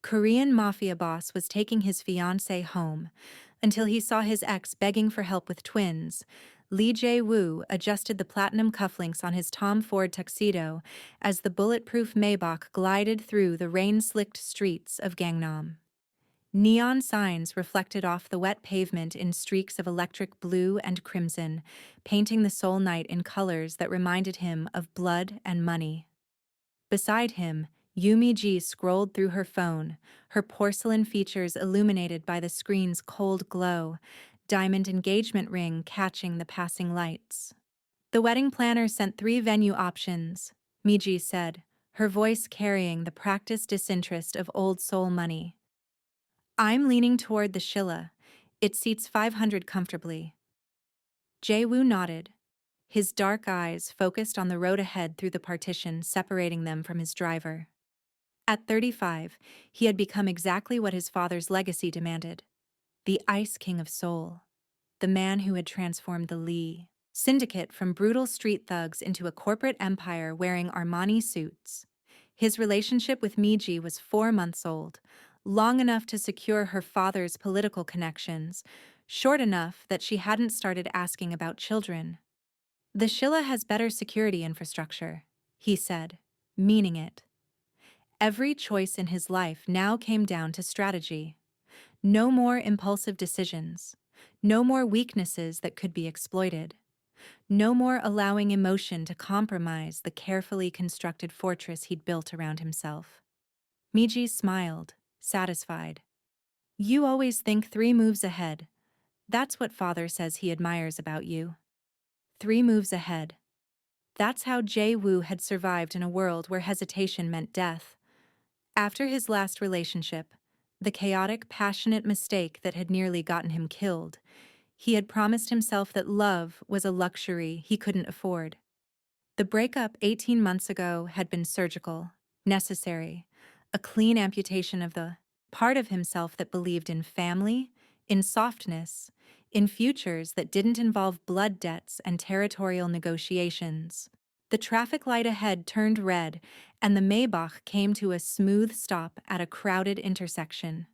Korean Mafia Boss was taking his fiancée home until he saw his ex begging for help with twins. Lee Jae-woo adjusted the platinum cufflinks on his Tom Ford tuxedo as the bulletproof Maybach glided through the rain-slicked streets of Gangnam. Neon signs reflected off the wet pavement in streaks of electric blue and crimson, painting the Seoul night in colors that reminded him of blood and money. Beside him, Yumi Ji scrolled through her phone, her porcelain features illuminated by the screen's cold glow, diamond engagement ring catching the passing lights. The wedding planner sent 3 venue options, Miji said, her voice carrying the practiced disinterest of old soul money. I'm leaning toward the Shilla. It seats 500 comfortably. Jae-woo nodded, his dark eyes focused on the road ahead through the partition separating them from his driver. At 35, he had become exactly what his father's legacy demanded: the Ice King of Seoul, the man who had transformed the Lee syndicate from brutal street thugs into a corporate empire wearing Armani suits. His relationship with Miji was 4 months old, long enough to secure her father's political connections, short enough that she hadn't started asking about children. The Shilla has better security infrastructure, he said, meaning it. Every choice in his life now came down to strategy. No more impulsive decisions. No more weaknesses that could be exploited. No more allowing emotion to compromise the carefully constructed fortress he'd built around himself. Miji smiled, satisfied. You always think 3 moves ahead. That's what father says he admires about you. 3 moves ahead. That's how Jae-woo had survived in a world where hesitation meant death. After his last relationship, the chaotic, passionate mistake that had nearly gotten him killed, he had promised himself that love was a luxury he couldn't afford. The breakup 18 months ago had been surgical, necessary, a clean amputation of the part of himself that believed in family, in softness, in futures that didn't involve blood debts and territorial negotiations. The traffic light ahead turned red, and the Maybach came to a smooth stop at a crowded intersection.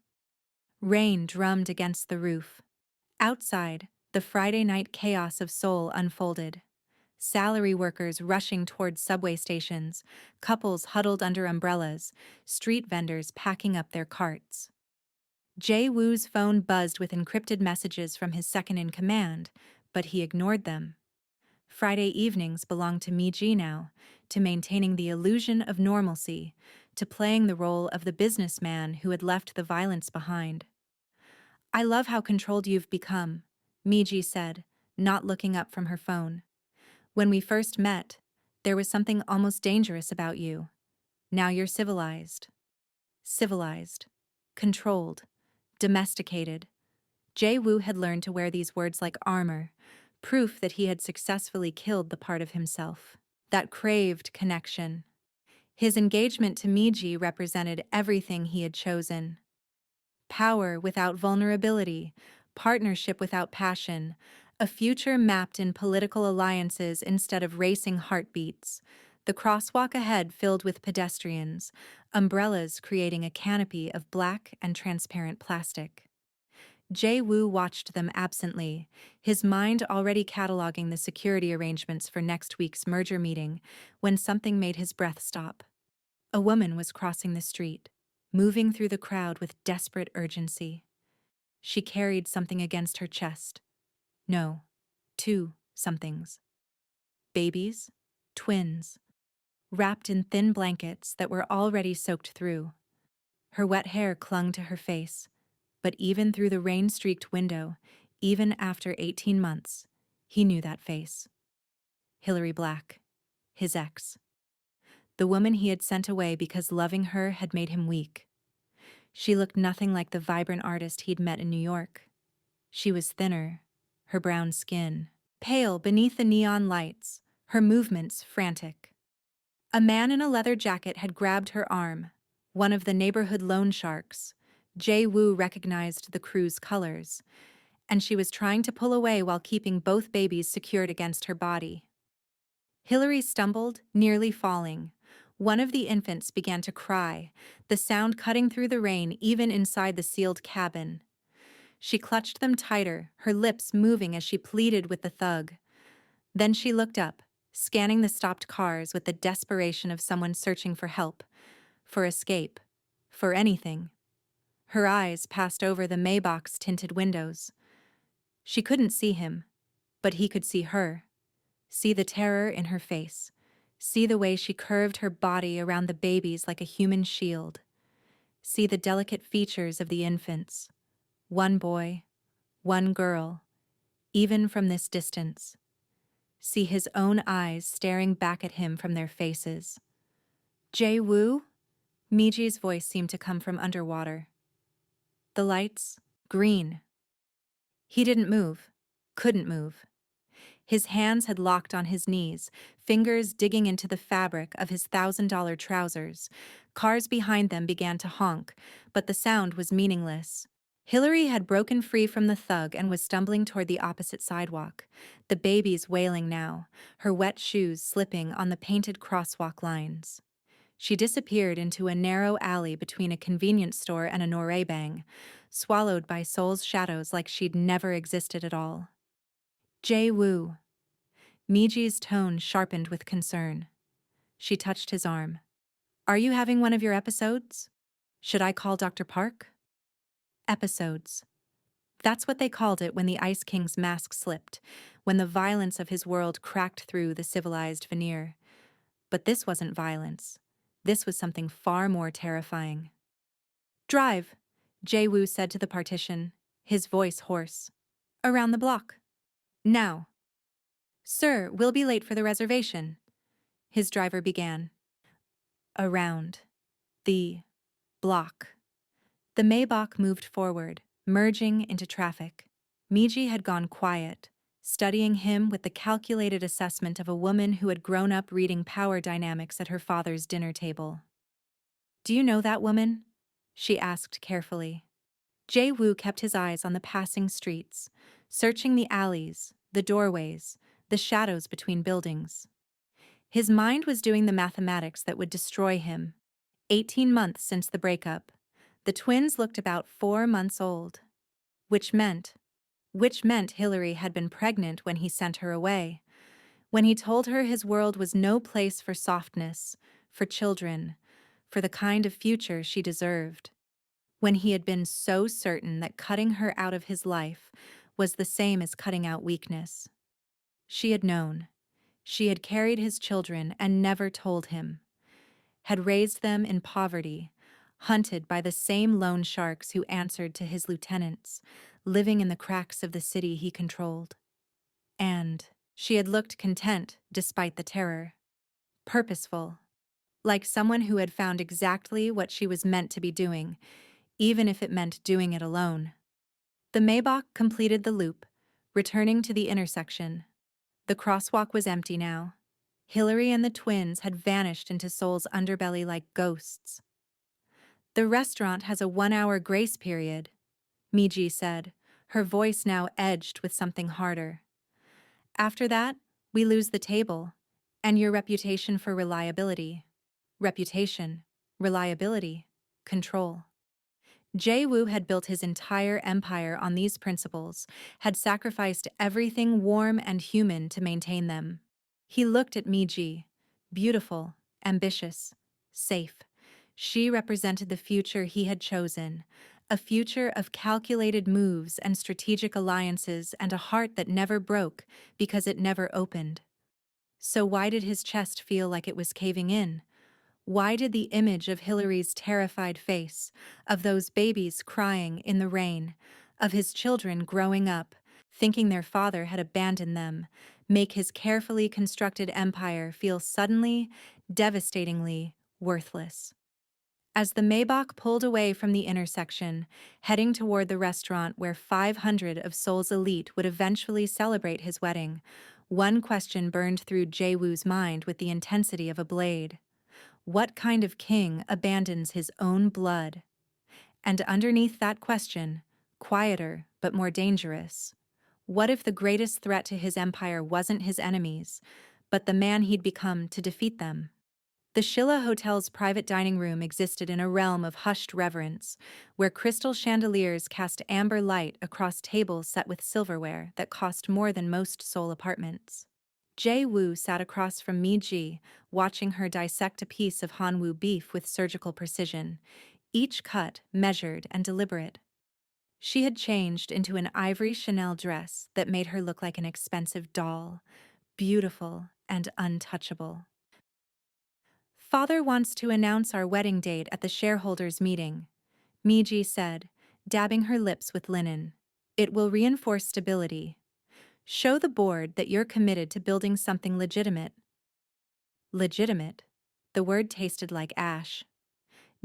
Rain drummed against the roof. Outside, the Friday night chaos of Seoul unfolded. Salary workers rushing toward subway stations, couples huddled under umbrellas, street vendors packing up their carts. Jae-woo's phone buzzed with encrypted messages from his second-in-command, but he ignored them. Friday evenings belonged to Miji now, to maintaining the illusion of normalcy, to playing the role of the businessman who had left the violence behind. I love how controlled you've become, Miji said, not looking up from her phone. When we first met, there was something almost dangerous about you. Now you're civilized. Civilized. Controlled. Domesticated. Jae-woo had learned to wear these words like armor, proof that he had successfully killed the part of himself that craved connection. His engagement to Miji represented everything he had chosen. Power without vulnerability, partnership without passion, a future mapped in political alliances instead of racing heartbeats, the crosswalk ahead filled with pedestrians, umbrellas creating a canopy of black and transparent plastic. Jae-woo watched them absently, his mind already cataloging the security arrangements for next week's merger meeting, when something made his breath stop. A woman was crossing the street, moving through the crowd with desperate urgency. She carried something against her chest. No, 2 somethings. Babies, twins, wrapped in thin blankets that were already soaked through. Her wet hair clung to her face. But even through the rain-streaked window, even after 18 months, he knew that face. Hillary Black, his ex. The woman he had sent away because loving her had made him weak. She looked nothing like the vibrant artist he'd met in New York. She was thinner, her brown skin pale beneath the neon lights, her movements frantic. A man in a leather jacket had grabbed her arm, one of the neighborhood loan sharks. Jae-woo recognized the crew's colors, and she was trying to pull away while keeping both babies secured against her body. Hillary stumbled, nearly falling. One of the infants began to cry, the sound cutting through the rain even inside the sealed cabin. She clutched them tighter, her lips moving as she pleaded with the thug. Then she looked up, scanning the stopped cars with the desperation of someone searching for help, for escape, for anything. Her eyes passed over the Maybach's tinted windows. She couldn't see him, but he could see her, see the terror in her face, see the way she curved her body around the babies like a human shield, see the delicate features of the infants, one boy, one girl, even from this distance. See his own eyes staring back at him from their faces. Jae-woo? Miji's voice seemed to come from underwater. The lights, green. He didn't move, couldn't move. His hands had locked on his knees, fingers digging into the fabric of his $1,000 trousers. Cars behind them began to honk, but the sound was meaningless. Hillary had broken free from the thug and was stumbling toward the opposite sidewalk, the babies wailing now, her wet shoes slipping on the painted crosswalk lines. She disappeared into a narrow alley between a convenience store and a noraebang, swallowed by Seoul's shadows like she'd never existed at all. Jae-woo. Miji's tone sharpened with concern. She touched his arm. Are you having one of your episodes? Should I call Dr. Park? Episodes. That's what they called it when the Ice King's mask slipped, when the violence of his world cracked through the civilized veneer. But this wasn't violence. This was something far more terrifying. Drive, Jae-woo said to the partition, his voice hoarse. Around the block. Now. Sir, we'll be late for the reservation. His driver began. Around. The block. The Maybach moved forward, merging into traffic. Miji had gone quiet, studying him with the calculated assessment of a woman who had grown up reading power dynamics at her father's dinner table. Do you know that woman? She asked carefully. Jae-woo kept his eyes on the passing streets, searching the alleys, the doorways, the shadows between buildings. His mind was doing the mathematics that would destroy him. 18 months since the breakup. The twins looked about 4 months old. Which meant Hillary had been pregnant when he sent her away. When he told her his world was no place for softness, for children, for the kind of future she deserved. When he had been so certain that cutting her out of his life was the same as cutting out weakness. She had known. She had carried his children and never told him. Had raised them in poverty, hunted by the same loan sharks who answered to his lieutenants, living in the cracks of the city he controlled. And she had looked content despite the terror. Purposeful. Like someone who had found exactly what she was meant to be doing, even if it meant doing it alone. The Maybach completed the loop, returning to the intersection. The crosswalk was empty now. Hillary and the twins had vanished into Seoul's underbelly like ghosts. The restaurant has a 1-hour grace period, Miji said, her voice now edged with something harder. After that, we lose the table, and your reputation for reliability. Reputation, reliability, control. Jae-woo had built his entire empire on these principles, had sacrificed everything warm and human to maintain them. He looked at Miji, beautiful, ambitious, safe. She represented the future he had chosen, a future of calculated moves and strategic alliances and a heart that never broke because it never opened. So why did his chest feel like it was caving in? Why did the image of Hillary's terrified face, of those babies crying in the rain, of his children growing up, thinking their father had abandoned them, make his carefully constructed empire feel suddenly, devastatingly worthless? As the Maybach pulled away from the intersection, heading toward the restaurant where 500 of Seoul's elite would eventually celebrate his wedding, one question burned through Jae-woo's mind with the intensity of a blade. What kind of king abandons his own blood? And underneath that question, quieter but more dangerous, what if the greatest threat to his empire wasn't his enemies, but the man he'd become to defeat them? The Shilla Hotel's private dining room existed in a realm of hushed reverence, where crystal chandeliers cast amber light across tables set with silverware that cost more than most Seoul apartments. Jae-woo sat across from Mi-ji, watching her dissect a piece of Hanwoo beef with surgical precision, each cut measured and deliberate. She had changed into an ivory Chanel dress that made her look like an expensive doll, beautiful and untouchable. "Father wants to announce our wedding date at the shareholders' meeting," Mi-ji said, dabbing her lips with linen. "It will reinforce stability. Show the board that you're committed to building something legitimate." Legitimate. The word tasted like ash.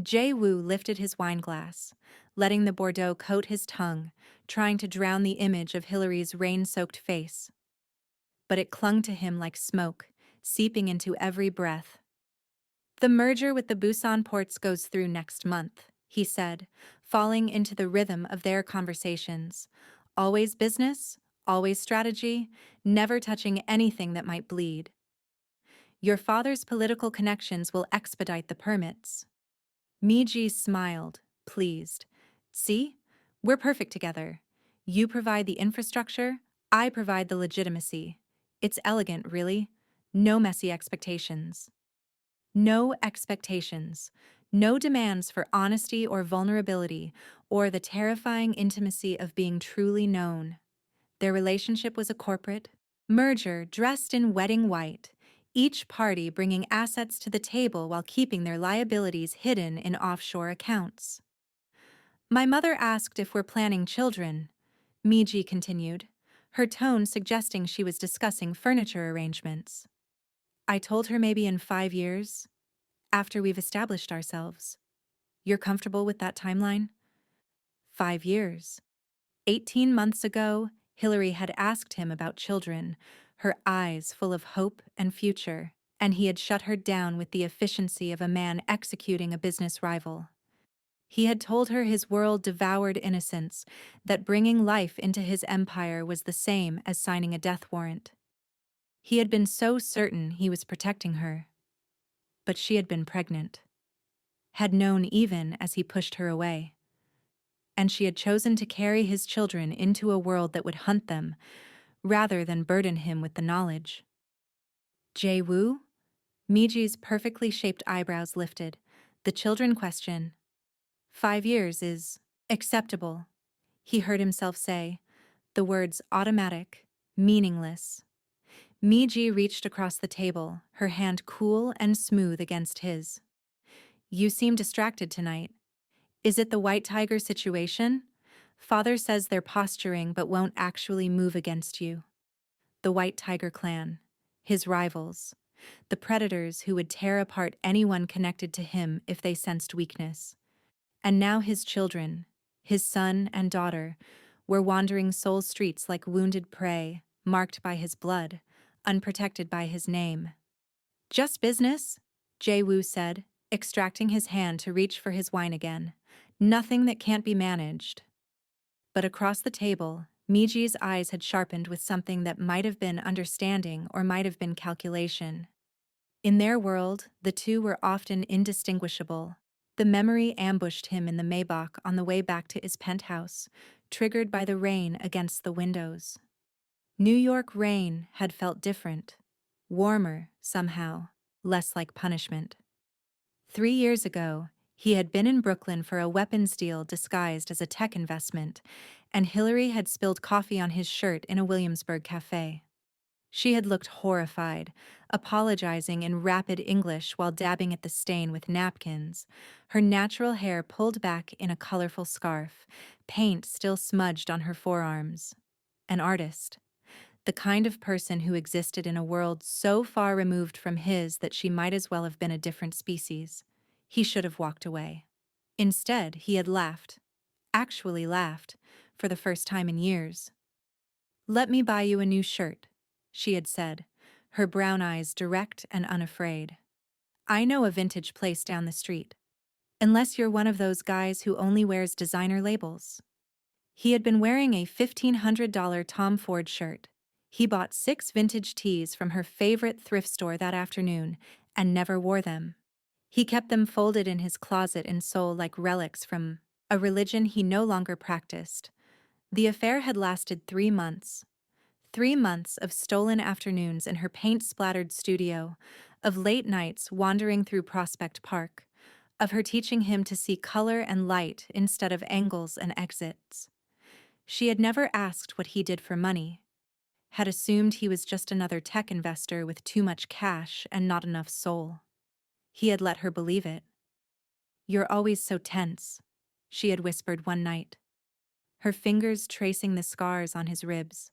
Jae-woo lifted his wineglass, letting the Bordeaux coat his tongue, trying to drown the image of Hillary's rain-soaked face. But it clung to him like smoke, seeping into every breath. "The merger with the Busan ports goes through next month," he said, falling into the rhythm of their conversations. "Always business, always strategy, never touching anything that might bleed. Your father's political connections will expedite the permits." Mi-ji smiled, pleased. "See? We're perfect together. You provide the infrastructure, I provide the legitimacy. It's elegant, really. No messy expectations." No expectations. No demands for honesty or vulnerability, or the terrifying intimacy of being truly known. Their relationship was a corporate merger dressed in wedding white, each party bringing assets to the table while keeping their liabilities hidden in offshore accounts. "My mother asked if we're planning children," Mi-ji continued, her tone suggesting she was discussing furniture arrangements. "I told her maybe in 5 years, after we've established ourselves. You're comfortable with that timeline?" 5 years. 18 months ago, Hillary had asked him about children, her eyes full of hope and future, and he had shut her down with the efficiency of a man executing a business rival. He had told her his world devoured innocence, that bringing life into his empire was the same as signing a death warrant. He had been so certain he was protecting her. But she had been pregnant. Had known even as he pushed her away. And she had chosen to carry his children into a world that would hunt them, rather than burden him with the knowledge. "Jae-woo?" Mi-ji's perfectly shaped eyebrows lifted. "The children question." 5 years is acceptable," he heard himself say, the words automatic, meaningless. Mi-ji reached across the table, her hand cool and smooth against his. "You seem distracted tonight. Is it the White Tiger situation? Father says they're posturing but won't actually move against you." The White Tiger clan, his rivals, the predators who would tear apart anyone connected to him if they sensed weakness. And now his children, his son and daughter, were wandering Seoul streets like wounded prey, marked by his blood, unprotected by his name. "Just business," Jae-woo said, extracting his hand to reach for his wine again. "Nothing that can't be managed." But across the table, Mi-ji's eyes had sharpened with something that might have been understanding or might have been calculation. In their world, the two were often indistinguishable. The memory ambushed him in the Maybach on the way back to his penthouse, triggered by the rain against the windows. New York rain had felt different, warmer, somehow, less like punishment. 3 years ago, he had been in Brooklyn for a weapons deal disguised as a tech investment, and Hillary had spilled coffee on his shirt in a Williamsburg cafe. She had looked horrified, apologizing in rapid English while dabbing at the stain with napkins, her natural hair pulled back in a colorful scarf, paint still smudged on her forearms. An artist. The kind of person who existed in a world so far removed from his that she might as well have been a different species. He should have walked away. Instead, he had laughed. Actually laughed, for the first time in years. "Let me buy you a new shirt," she had said, her brown eyes direct and unafraid. "I know a vintage place down the street. Unless you're one of those guys who only wears designer labels." He had been wearing a $1,500 Tom Ford shirt. He bought 6 vintage tees from her favorite thrift store that afternoon and never wore them. He kept them folded in his closet in Seoul like relics from a religion he no longer practiced. The affair had lasted 3 months. 3 months of stolen afternoons in her paint-splattered studio, of late nights wandering through Prospect Park, of her teaching him to see color and light instead of angles and exits. She had never asked what he did for money, had assumed he was just another tech investor with too much cash and not enough soul. He had let her believe it. "You're always so tense," she had whispered one night, her fingers tracing the scars on his ribs.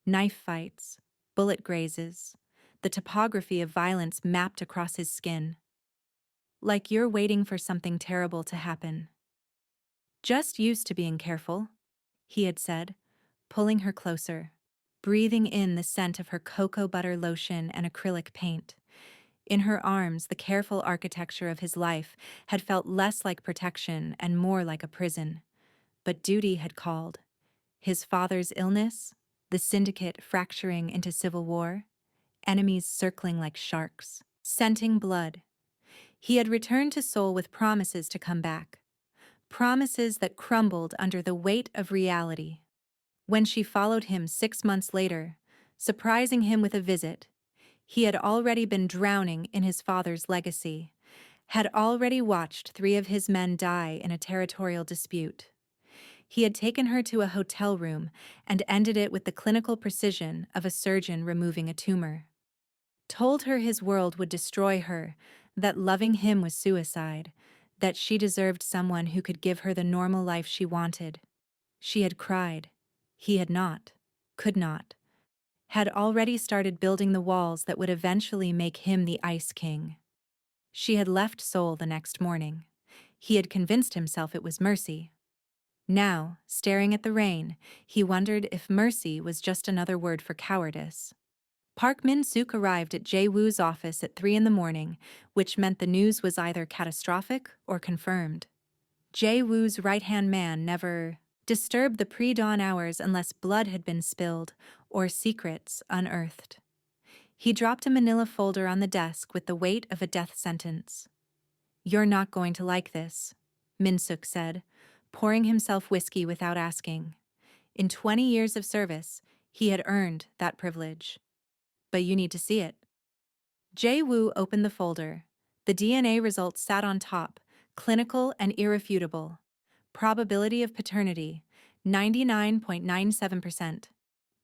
Knife fights, bullet grazes, the topography of violence mapped across his skin. "Like you're waiting for something terrible to happen." "Just used to being careful," he had said, pulling her closer, breathing in the scent of her cocoa butter lotion and acrylic paint. In her arms, the careful architecture of his life had felt less like protection and more like a prison. But duty had called. His father's illness, the syndicate fracturing into civil war, enemies circling like sharks, scenting blood. He had returned to Seoul with promises to come back. Promises that crumbled under the weight of reality. When she followed him 6 months later, surprising him with a visit, he had already been drowning in his father's legacy, had already watched 3 of his men die in a territorial dispute. He had taken her to a hotel room and ended it with the clinical precision of a surgeon removing a tumor. Told her his world would destroy her, that loving him was suicide, that she deserved someone who could give her the normal life she wanted. She had cried. He had not, could not, had already started building the walls that would eventually make him the Ice King. She had left Seoul the next morning. He had convinced himself it was mercy. Now, staring at the rain, he wondered if mercy was just another word for cowardice. Park Min-suk arrived at Jae-woo's office at 3 in the morning, which meant the news was either catastrophic or confirmed. Jae-woo's right-hand man never disturbed the pre-dawn hours unless blood had been spilled or secrets unearthed. He dropped a manila folder on the desk with the weight of a death sentence. "You're not going to like this," Min-suk said, pouring himself whiskey without asking. In 20 years of service, he had earned that privilege. "But you need to see it." Jae-woo opened the folder. The DNA results sat on top, clinical and irrefutable. Probability of paternity, 99.97%.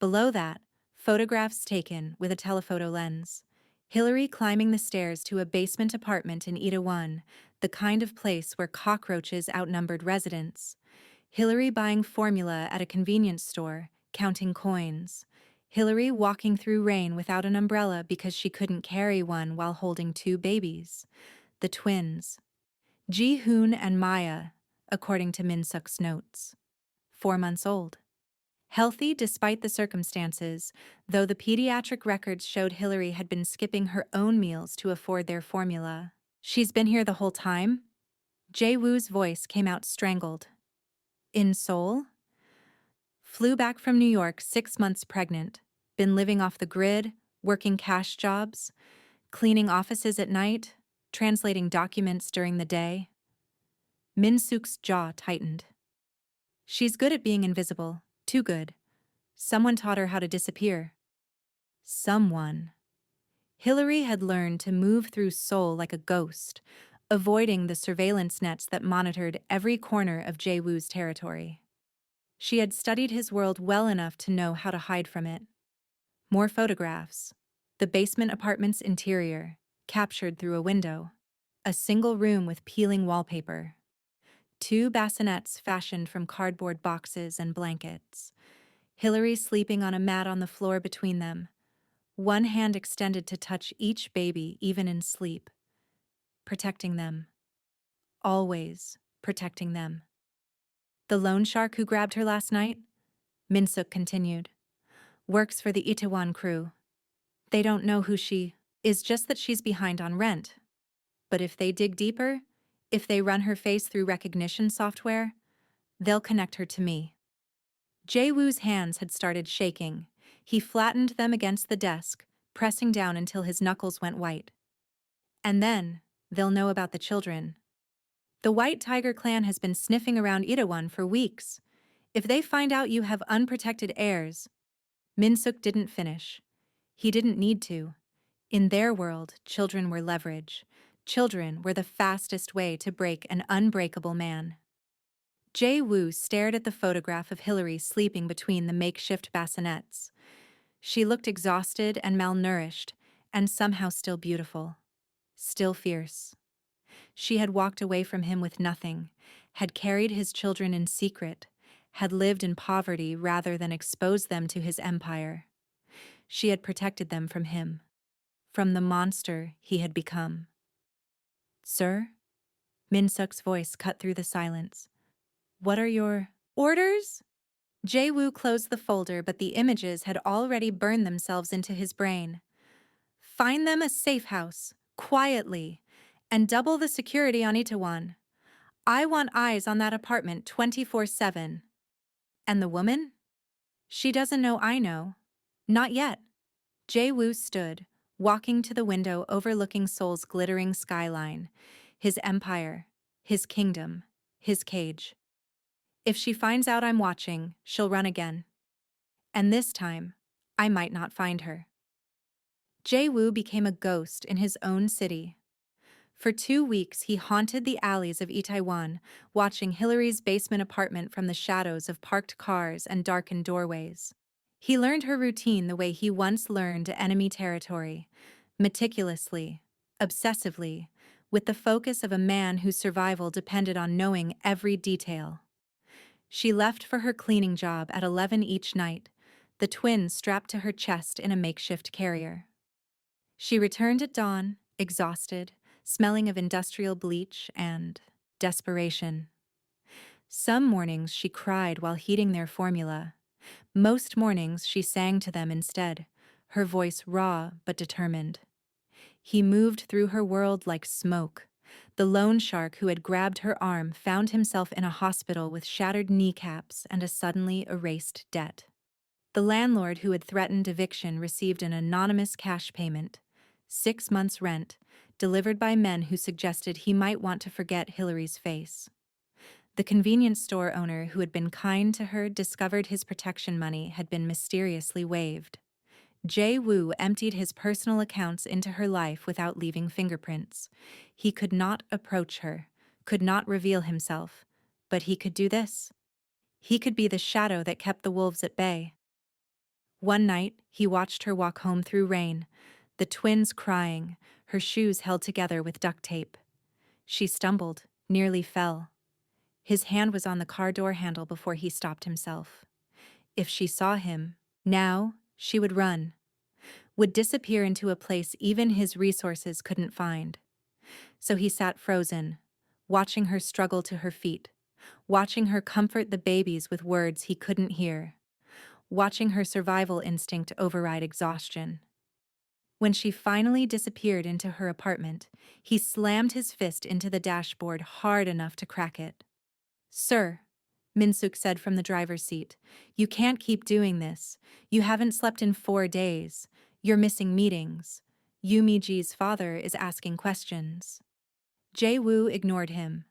Below that, photographs taken with a telephoto lens. Hillary climbing the stairs to a basement apartment in Itaewon, the kind of place where cockroaches outnumbered residents. Hillary buying formula at a convenience store, counting coins. Hillary walking through rain without an umbrella because she couldn't carry one while holding 2 babies. The twins. Ji-hoon and Maya, according to Min-suk's notes. 4 months old. Healthy despite the circumstances, though the pediatric records showed Hillary had been skipping her own meals to afford their formula. "She's been here the whole time?" Jae-woo's voice came out strangled. "In Seoul?" "Flew back from New York 6 months pregnant, been living off the grid, working cash jobs, cleaning offices at night, translating documents during the day." Min-suk's jaw tightened. "She's good at being invisible, too good. Someone taught her how to disappear." Someone. Hillary had learned to move through Seoul like a ghost, avoiding the surveillance nets that monitored every corner of Jae-woo's territory. She had studied his world well enough to know how to hide from it. More photographs. The basement apartment's interior, captured through a window. A single room with peeling wallpaper. 2 bassinets fashioned from cardboard boxes and blankets. Hillary sleeping on a mat on the floor between them. One hand extended to touch each baby, even in sleep. Protecting them. Always protecting them. "The loan shark who grabbed her last night?" Min-suk continued. "Works for the Itaewon crew. They don't know who she is, just that she's behind on rent. But if they dig deeper, if they run her face through recognition software, they'll connect her to me." Jae-woo's hands had started shaking. He flattened them against the desk, pressing down until his knuckles went white. And then, they'll know about the children. The White Tiger clan has been sniffing around Itaewon for weeks. If they find out you have unprotected heirs. Min-suk didn't finish. He didn't need to. In their world, children were leverage. Children were the fastest way to break an unbreakable man. Jae-woo stared at the photograph of Hillary sleeping between the makeshift bassinets. She looked exhausted and malnourished, and somehow still beautiful. Still fierce. She had walked away from him with nothing, had carried his children in secret, had lived in poverty rather than expose them to his empire. She had protected them from him, from the monster he had become. "Sir?" Min-suk's voice cut through the silence. "What are your orders?" Jae-woo closed the folder, but the images had already burned themselves into his brain. "Find them a safe house, quietly, and double the security on Itaewon. I want eyes on that apartment 24/7. And the woman? She doesn't know I know. Not yet." Jae-woo stood, walking to the window overlooking Seoul's glittering skyline, his empire, his kingdom, his cage. "If she finds out I'm watching, she'll run again. And this time, I might not find her." Jae-woo became a ghost in his own city. For 2 weeks, he haunted the alleys of Itaewon, watching Hillary's basement apartment from the shadows of parked cars and darkened doorways. He learned her routine the way he once learned enemy territory, meticulously, obsessively, with the focus of a man whose survival depended on knowing every detail. She left for her cleaning job at 11 each night, the twins strapped to her chest in a makeshift carrier. She returned at dawn, exhausted, smelling of industrial bleach and desperation. Some mornings she cried while heating their formula. Most mornings she sang to them instead, her voice raw but determined. He moved through her world like smoke. The loan shark who had grabbed her arm found himself in a hospital with shattered kneecaps and a suddenly erased debt. The landlord who had threatened eviction received an anonymous cash payment, 6 months' rent, delivered by men who suggested he might want to forget Hillary's face. The convenience store owner who had been kind to her discovered his protection money had been mysteriously waived. Jae-woo emptied his personal accounts into her life without leaving fingerprints. He could not approach her, could not reveal himself, but he could do this. He could be the shadow that kept the wolves at bay. One night, he watched her walk home through rain, the twins crying, her shoes held together with duct tape. She stumbled, nearly fell. His hand was on the car door handle before he stopped himself. If she saw him, now, she would run, would disappear into a place even his resources couldn't find. So he sat frozen, watching her struggle to her feet, watching her comfort the babies with words he couldn't hear, watching her survival instinct override exhaustion. When she finally disappeared into her apartment, he slammed his fist into the dashboard hard enough to crack it. "Sir," Min-suk said from the driver's seat, "you can't keep doing this. You haven't slept in 4 days. You're missing meetings. Yumiji's father is asking questions." Jae-woo ignored him.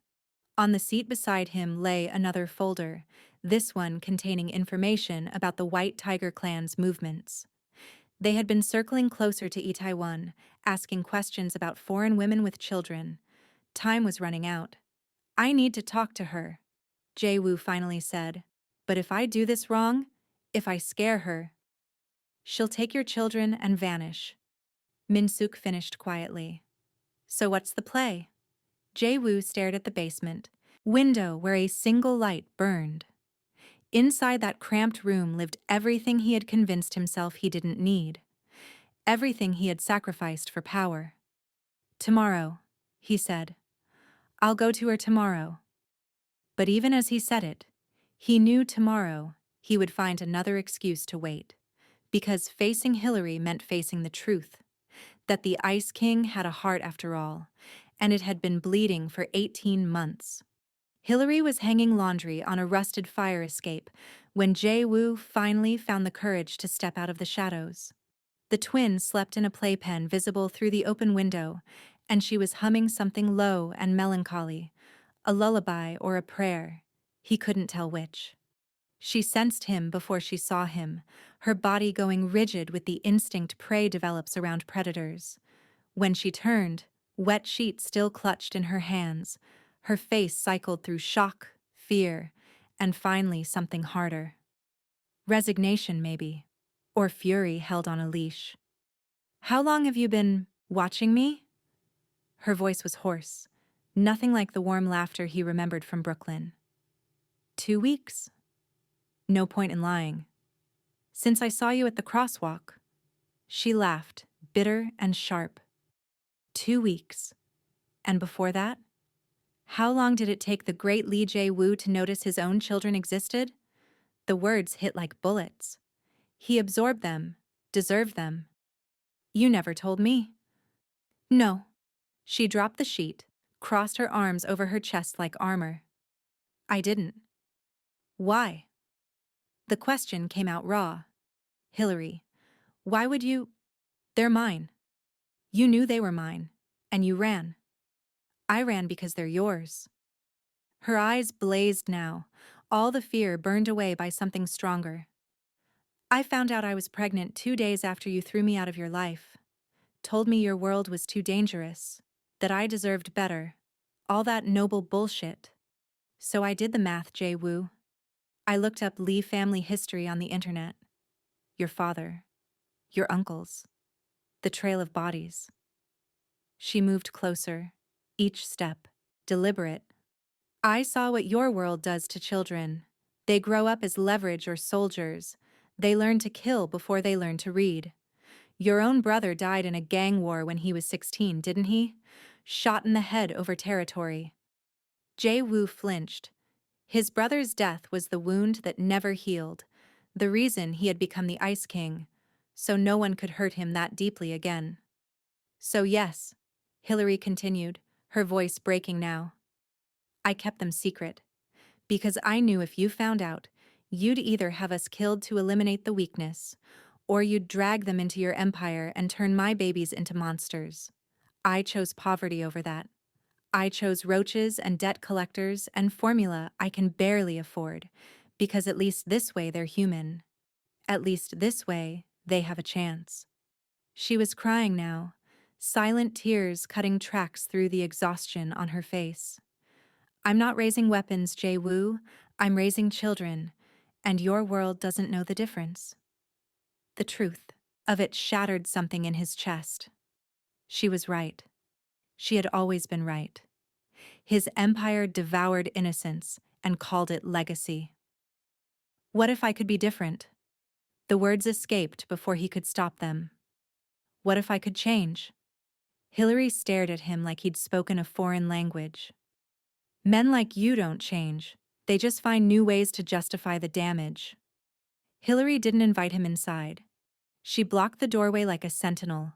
On the seat beside him lay another folder, this one containing information about the White Tiger clan's movements. They had been circling closer to Itaewon, asking questions about foreign women with children. Time was running out. "I need to talk to her," Jae-woo finally said. "But if I do this wrong, if I scare her, she'll take your children and vanish." Min-suk finished quietly. "So what's the play?" Jae-woo stared at the basement window where a single light burned. Inside that cramped room lived everything he had convinced himself he didn't need. Everything he had sacrificed for power. "Tomorrow," he said. "I'll go to her tomorrow." But even as he said it, he knew tomorrow he would find another excuse to wait. Because facing Hillary meant facing the truth. That the Ice King had a heart after all, and it had been bleeding for 18 months. Hillary was hanging laundry on a rusted fire escape when Jae-woo finally found the courage to step out of the shadows. The twins slept in a playpen visible through the open window, and she was humming something low and melancholy, a lullaby or a prayer. He couldn't tell which. She sensed him before she saw him, her body going rigid with the instinct prey develops around predators. When she turned, wet sheets still clutched in her hands, her face cycled through shock, fear, and finally something harder. Resignation, maybe, or fury held on a leash. "How long have you been watching me?" Her voice was hoarse, nothing like the warm laughter he remembered from Brooklyn. 2 weeks. No point in lying. Since I saw you at the crosswalk. She laughed, bitter and sharp. 2 weeks. And before that? How long did it take the great Lee Jae-woo to notice his own children existed? The words hit like bullets. He absorbed them, deserved them. You never told me. No. She dropped the sheet, crossed her arms over her chest like armor. I didn't. Why? The question came out raw. Hillary, why would you? They're mine. You knew they were mine, and you ran. I ran because they're yours. Her eyes blazed now, all the fear burned away by something stronger. I found out I was pregnant 2 days after you threw me out of your life. Told me your world was too dangerous, that I deserved better. All that noble bullshit. So I did the math, Jae-woo. I looked up Lee family history on the internet. Your father. Your uncles. The trail of bodies. She moved closer, each step, deliberate. I saw what your world does to children. They grow up as leverage or soldiers. They learn to kill before they learn to read. Your own brother died in a gang war when he was 16, didn't he? Shot in the head over territory. Jae-woo flinched. His brother's death was the wound that never healed, the reason he had become the Ice King, so no one could hurt him that deeply again. So yes, Hillary continued, her voice breaking now. I kept them secret, because I knew if you found out, you'd either have us killed to eliminate the weakness, or you'd drag them into your empire and turn my babies into monsters. I chose poverty over that. I chose roaches and debt collectors and formula I can barely afford, because at least this way they're human. At least this way they have a chance. She was crying now, silent tears cutting tracks through the exhaustion on her face. I'm not raising weapons, Jae-woo. I'm raising children, and your world doesn't know the difference. The truth of it shattered something in his chest. She was right. She had always been right. His empire devoured innocence and called it legacy. What if I could be different? The words escaped before he could stop them. What if I could change? Hillary stared at him like he'd spoken a foreign language. Men like you don't change. They just find new ways to justify the damage. Hillary didn't invite him inside. She blocked the doorway like a sentinel.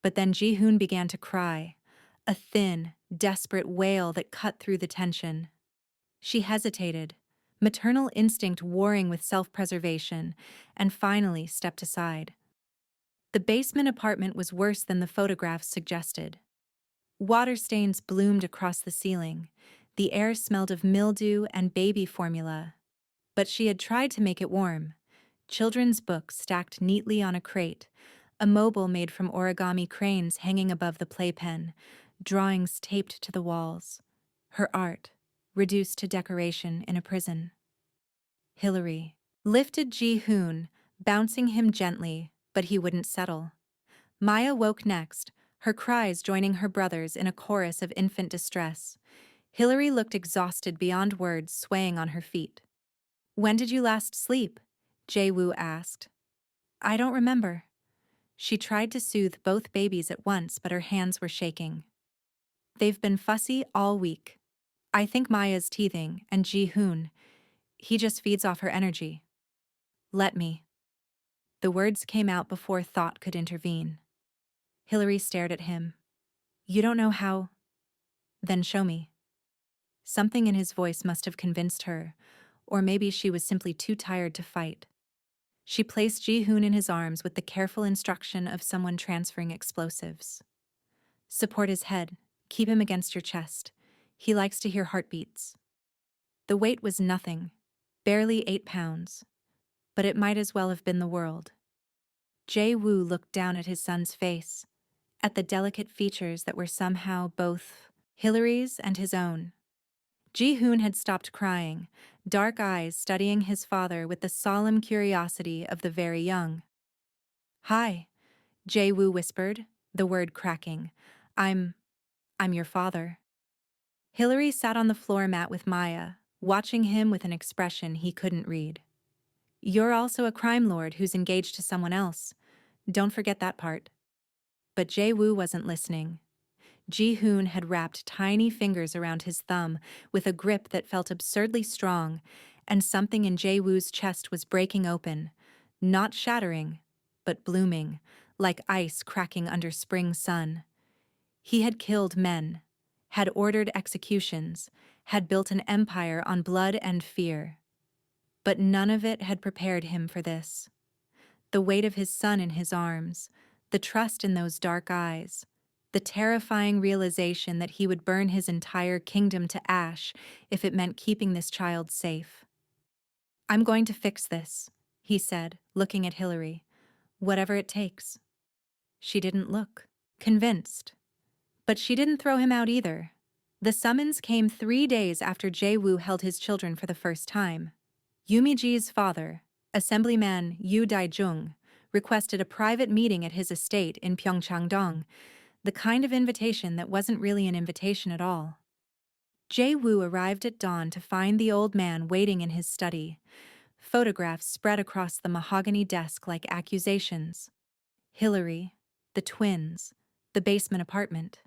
But then Ji-hoon began to cry, a thin, desperate wail that cut through the tension. She hesitated, maternal instinct warring with self-preservation, and finally stepped aside. The basement apartment was worse than the photographs suggested. Water stains bloomed across the ceiling. The air smelled of mildew and baby formula. But she had tried to make it warm. Children's books stacked neatly on a crate, a mobile made from origami cranes hanging above the playpen, drawings taped to the walls. Her art, reduced to decoration in a prison. Hillary lifted Ji-hoon, bouncing him gently, but he wouldn't settle. Maya woke next, her cries joining her brother's in a chorus of infant distress. Hillary looked exhausted beyond words, swaying on her feet. When did you last sleep? Jae-woo asked. I don't remember. She tried to soothe both babies at once, but her hands were shaking. They've been fussy all week. I think Maya's teething, and Ji-hoon, he just feeds off her energy. Let me. The words came out before thought could intervene. Hillary stared at him. You don't know how? Then show me. Something in his voice must have convinced her, or maybe she was simply too tired to fight. She placed Ji-hoon in his arms with the careful instruction of someone transferring explosives. Support his head. Keep him against your chest. He likes to hear heartbeats. The weight was nothing, barely 8 pounds, but it might as well have been the world. Jae-woo looked down at his son's face, at the delicate features that were somehow both Hillary's and his own. Ji-hoon had stopped crying, dark eyes studying his father with the solemn curiosity of the very young. "Hi," Jae-woo whispered, the word cracking. I'm your father." Hillary sat on the floor mat with Maya, watching him with an expression he couldn't read. "You're also a crime lord who's engaged to someone else. Don't forget that part." But Jae-woo wasn't listening. Ji-hoon had wrapped tiny fingers around his thumb with a grip that felt absurdly strong, and something in Jae-woo's chest was breaking open, not shattering, but blooming, like ice cracking under spring sun. He had killed men, had ordered executions, had built an empire on blood and fear. But none of it had prepared him for this. The weight of his son in his arms, the trust in those dark eyes, the terrifying realization that he would burn his entire kingdom to ash if it meant keeping this child safe. "I'm going to fix this," he said, looking at Hillary. "Whatever it takes." She didn't look convinced. But she didn't throw him out either. The summons came 3 days after Jae-woo held his children for the first time. Yumiji's father, Assemblyman Yoo Dae-jung, requested a private meeting at his estate in Pyeongchang-dong, the kind of invitation that wasn't really an invitation at all. Jae-woo arrived at dawn to find the old man waiting in his study, photographs spread across the mahogany desk like accusations. Hillary, the twins, the basement apartment.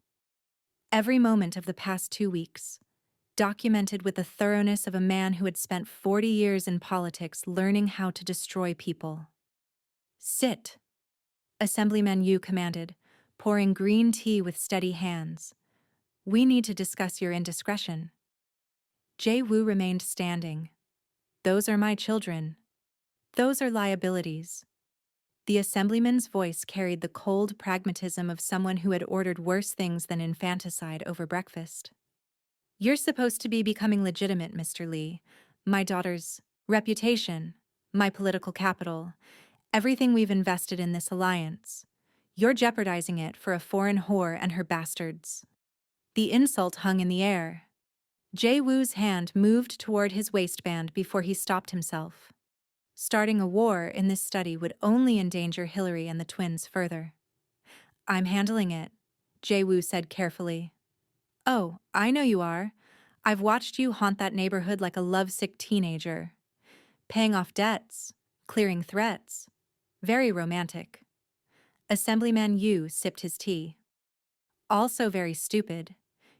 Every moment of the past 2 weeks, documented with the thoroughness of a man who had spent 40 years in politics learning how to destroy people. "Sit," Assemblyman Yu commanded, pouring green tea with steady hands. "We need to discuss your indiscretion." Jae-woo remained standing. "Those are my children. Those are liabilities." The assemblyman's voice carried the cold pragmatism of someone who had ordered worse things than infanticide over breakfast. "You're supposed to be becoming legitimate, Mr. Lee. My daughter's reputation, my political capital, everything we've invested in this alliance. You're jeopardizing it for a foreign whore and her bastards." The insult hung in the air. Jae-woo's hand moved toward his waistband before he stopped himself. Starting a war in this study would only endanger Hillary and the twins further. "I'm handling it," Jae-woo said carefully. "Oh, I know you are. I've watched you haunt that neighborhood like a lovesick teenager. Paying off debts, clearing threats. Very romantic." Assemblyman Yu sipped his tea. "Also very stupid.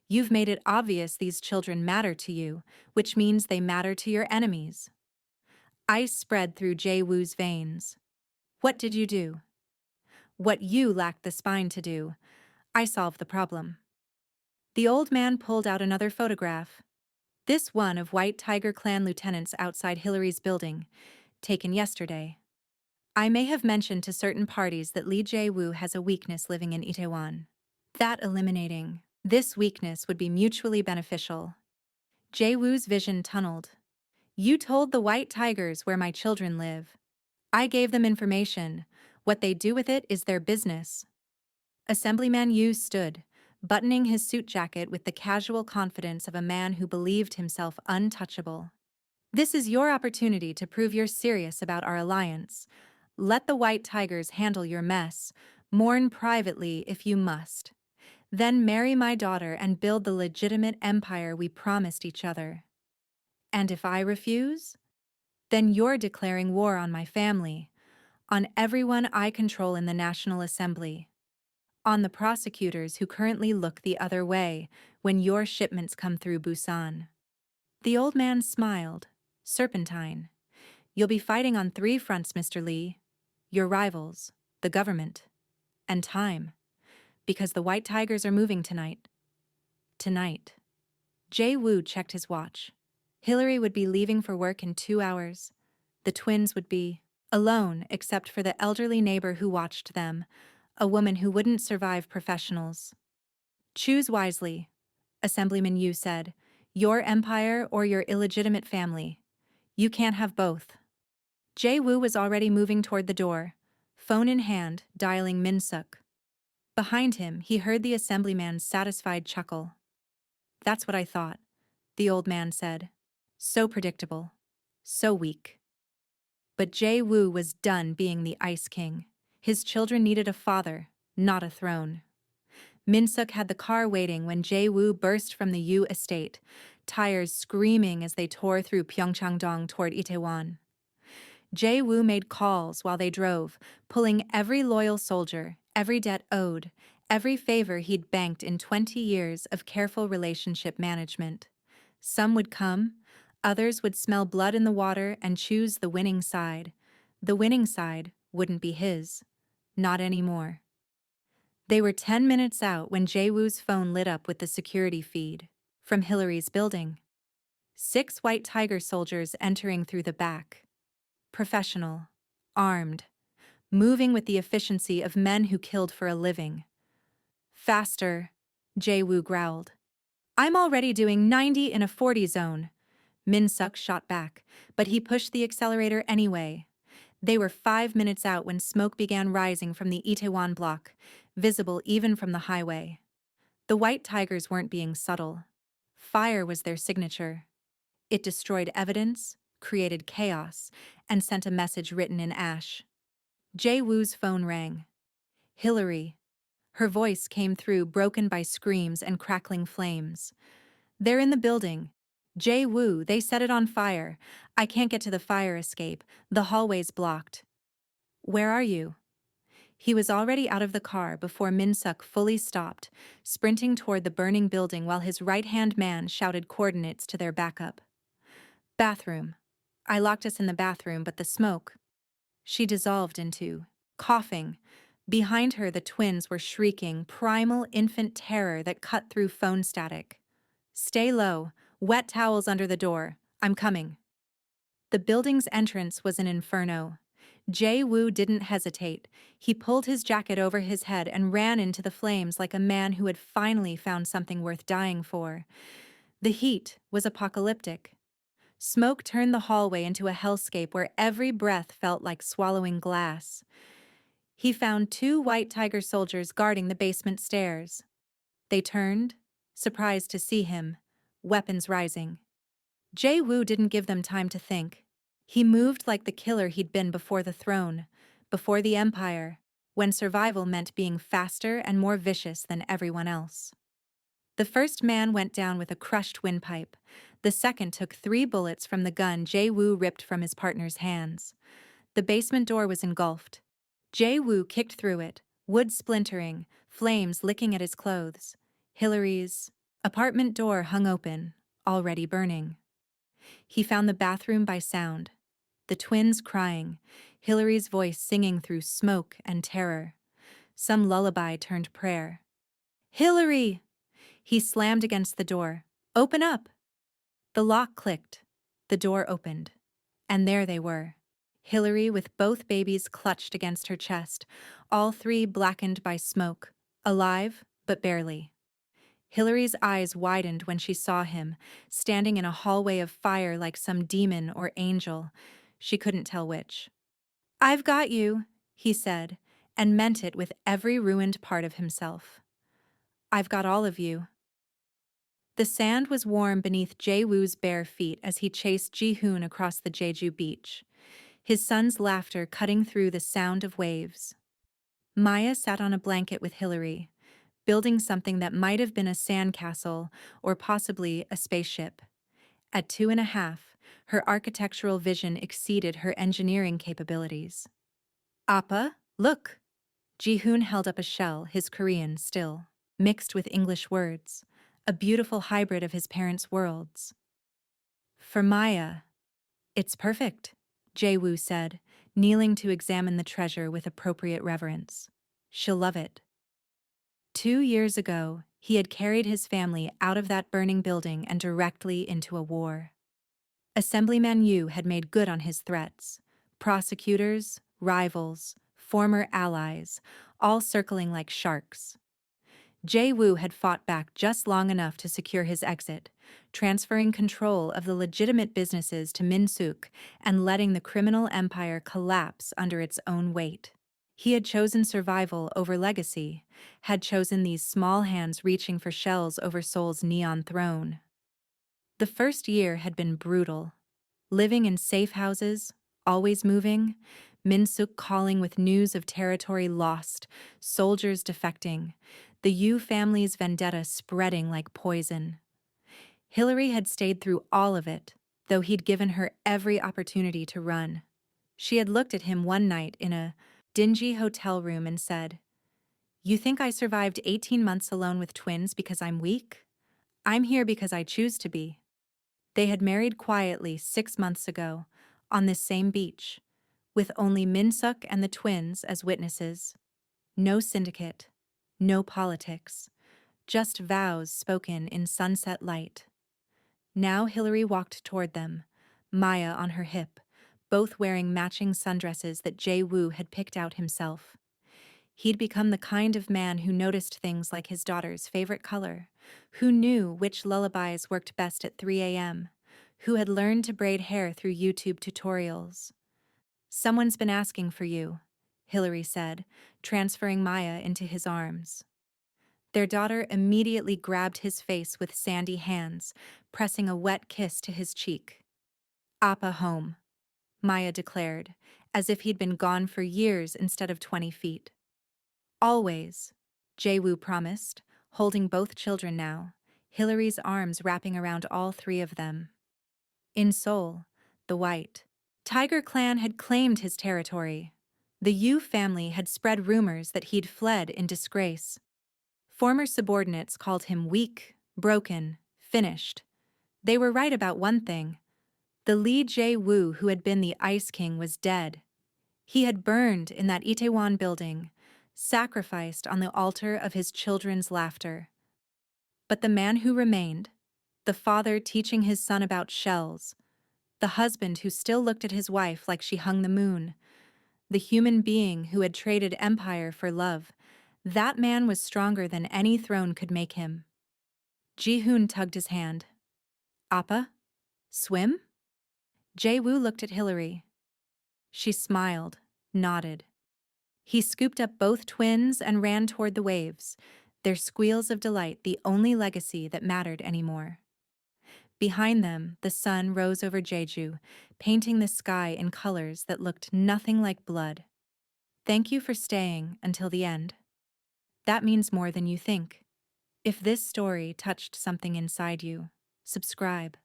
You've made it obvious these children matter to you, which means they matter to your enemies." Ice spread through Jae-woo's veins. "What did you do?" "What you lacked the spine to do. I solved the problem." The old man pulled out another photograph. This one of White Tiger Clan lieutenants outside Hillary's building, taken yesterday. "I may have mentioned to certain parties that Lee Jae-woo has a weakness living in Itaewon. That eliminating this weakness would be mutually beneficial." Jae-woo's vision tunneled. "You told the White Tigers where my children live. I gave them information. What they do with it is their business." Assemblyman Yu stood, buttoning his suit jacket with the casual confidence of a man who believed himself untouchable. "This is your opportunity to prove you're serious about our alliance. Let the White Tigers handle your mess. Mourn privately if you must. Then marry my daughter and build the legitimate empire we promised each other. And if I refuse, then you're declaring war on my family, on everyone I control in the National Assembly, on the prosecutors who currently look the other way when your shipments come through Busan." The old man smiled, serpentine. "You'll be fighting on 3 fronts, Mr. Lee. Your rivals, the government, and time. Because the White Tigers are moving tonight." Tonight. Jae-woo checked his watch. Hillary would be leaving for work in 2 hours. The twins would be alone except for the elderly neighbor who watched them, a woman who wouldn't survive professionals. Choose wisely, Assemblyman Yu said. Your empire or your illegitimate family. You can't have both. Jae-woo was already moving toward the door, phone in hand, dialing Min-suk. Behind him, he heard the assemblyman's satisfied chuckle. That's what I thought, the old man said. So predictable. So weak. But Jae-woo was done being the Ice King. His children needed a father, not a throne. Min-suk had the car waiting when Jae-woo burst from the Yu estate, tires screaming as they tore through Pyeongchang-dong toward Itaewon. Jae-woo made calls while they drove, pulling every loyal soldier, every debt owed, every favor he'd banked in 20 years of careful relationship management. Some would come, others would smell blood in the water and choose the winning side. The winning side wouldn't be his. Not anymore. They were 10 minutes out when Jae-woo's phone lit up with the security feed. From Hillary's building. 6 white tiger soldiers entering through the back. Professional. Armed. Moving with the efficiency of men who killed for a living. Faster, Jae-woo growled. I'm already doing 90 in a 40 zone. Min-suk shot back, but he pushed the accelerator anyway. They were 5 minutes out when smoke began rising from the Itaewon block, visible even from the highway. The white tigers weren't being subtle. Fire was their signature. It destroyed evidence, created chaos, and sent a message written in ash. Jae-woo's phone rang. Hillary. Her voice came through, broken by screams and crackling flames. They're in the building. Jae-woo, they set it on fire. I can't get to the fire escape. The hallway's blocked. Where are you? He was already out of the car before Min-suk fully stopped, sprinting toward the burning building while his right-hand man shouted coordinates to their backup. Bathroom. I locked us in the bathroom, but the smoke. She dissolved into coughing. Behind her, the twins were shrieking, primal infant terror that cut through phone static. Stay low. Wet towels under the door. I'm coming. The building's entrance was an inferno. Jae-woo didn't hesitate. He pulled his jacket over his head and ran into the flames like a man who had finally found something worth dying for. The heat was apocalyptic. Smoke turned the hallway into a hellscape where every breath felt like swallowing glass. He found 2 white tiger soldiers guarding the basement stairs. They turned, surprised to see him, weapons rising. Jae-woo didn't give them time to think. He moved like the killer he'd been before the throne, before the empire, when survival meant being faster and more vicious than everyone else. The first man went down with a crushed windpipe. The second took 3 bullets from the gun Jae-woo ripped from his partner's hands. The basement door was engulfed. Jae-woo kicked through it, wood splintering, flames licking at his clothes. Hillary's apartment door hung open, already burning. He found the bathroom by sound. The twins crying, Hillary's voice singing through smoke and terror. Some lullaby turned prayer. Hillary! He slammed against the door. Open up! The lock clicked. The door opened. And there they were. Hillary with both babies clutched against her chest, all 3 blackened by smoke, alive but barely. Hillary's eyes widened when she saw him, standing in a hallway of fire like some demon or angel. She couldn't tell which. I've got you, he said, and meant it with every ruined part of himself. I've got all of you. The sand was warm beneath Jae-woo's bare feet as he chased Ji-hoon across the Jeju beach, his son's laughter cutting through the sound of waves. Maya sat on a blanket with Hillary, building something that might have been a sandcastle or possibly a spaceship. At 2.5, her architectural vision exceeded her engineering capabilities. Appa, look! Ji-hoon held up a shell, his Korean still, mixed with English words, a beautiful hybrid of his parents' worlds. For Maya, it's perfect, Jae-woo said, kneeling to examine the treasure with appropriate reverence. She'll love it. 2 years ago, he had carried his family out of that burning building and directly into a war. Assemblyman Yu had made good on his threats. Prosecutors, rivals, former allies, all circling like sharks. Jae-woo had fought back just long enough to secure his exit, transferring control of the legitimate businesses to Min-suk and letting the criminal empire collapse under its own weight. He had chosen survival over legacy, had chosen these small hands reaching for shells over Seoul's neon throne. The first year had been brutal. Living in safe houses, always moving, Min-suk calling with news of territory lost, soldiers defecting, the Yu family's vendetta spreading like poison. Hillary had stayed through all of it, though he'd given her every opportunity to run. She had looked at him one night in a dingy hotel room and said, "You think I survived 18 months alone with twins because I'm weak? I'm here because I choose to be." They had married quietly 6 months ago, on this same beach, with only Min-suk and the twins as witnesses. No syndicate, no politics, just vows spoken in sunset light. Now Hillary walked toward them, Maya on her hip, both wearing matching sundresses that Jae-woo had picked out himself. He'd become the kind of man who noticed things like his daughter's favorite color, who knew which lullabies worked best at 3 a.m., who had learned to braid hair through YouTube tutorials. "Someone's been asking for you," Hillary said, transferring Maya into his arms. Their daughter immediately grabbed his face with sandy hands, pressing a wet kiss to his cheek. "Appa home," Maya declared, as if he'd been gone for years instead of 20 feet. "Always," Jae-woo promised, holding both children now, Hillary's arms wrapping around all three of them. In Seoul, the White Tiger clan had claimed his territory. The Yu family had spread rumors that he'd fled in disgrace. Former subordinates called him weak, broken, finished. They were right about one thing. The Lee Jae-woo who had been the Ice King was dead. He had burned in that Itaewon building, sacrificed on the altar of his children's laughter. But the man who remained, the father teaching his son about shells, the husband who still looked at his wife like she hung the moon, the human being who had traded empire for love, that man was stronger than any throne could make him. Ji-hoon tugged his hand. "Appa? Swim?" Jae-woo looked at Hillary. She smiled, nodded. He scooped up both twins and ran toward the waves, their squeals of delight the only legacy that mattered anymore. Behind them, the sun rose over Jeju, painting the sky in colors that looked nothing like blood. "Thank you for staying until the end. That means more than you think. If this story touched something inside you, subscribe,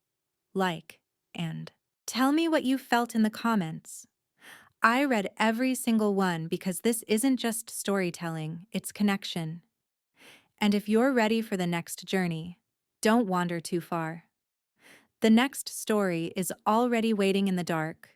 like, and tell me what you felt in the comments. I read every single one because this isn't just storytelling, it's connection. And if you're ready for the next journey, don't wander too far. The next story is already waiting in the dark,